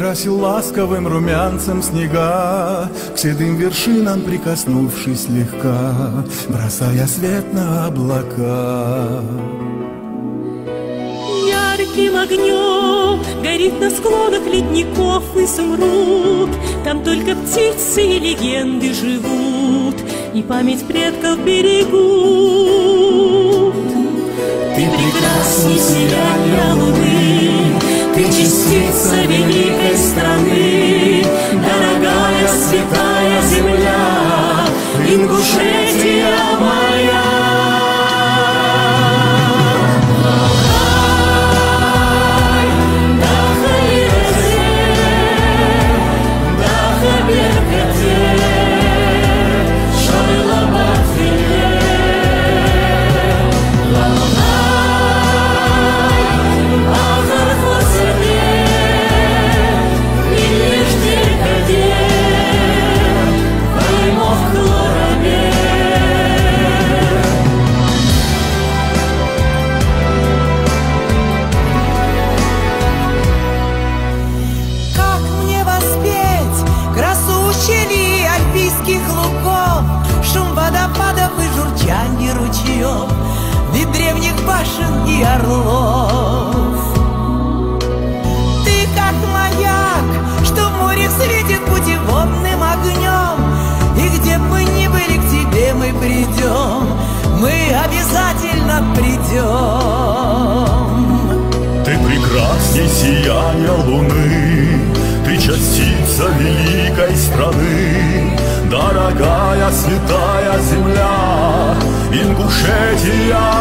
окрасил ласковым румянцем снега, к седым вершинам прикоснувшись слегка, бросая свет на облака. Ярким огнем горит на склонах ледников изумруд. Там только птицы и легенды живут, и память предков берегут. Ты прекрасней сияния луны, ты частица великой страны, дорогая святая земля, Ингушетия моя. Шум водопадов и журчанье ручьев, вид древних башен и орлов. Ты как маяк, что в море светит путеводным огнем, и где бы мы ни были, к тебе мы придем, мы обязательно придем. Ты прекрасней сияния луны, ты частица великой страны, дорогая святая земля, Ингушетия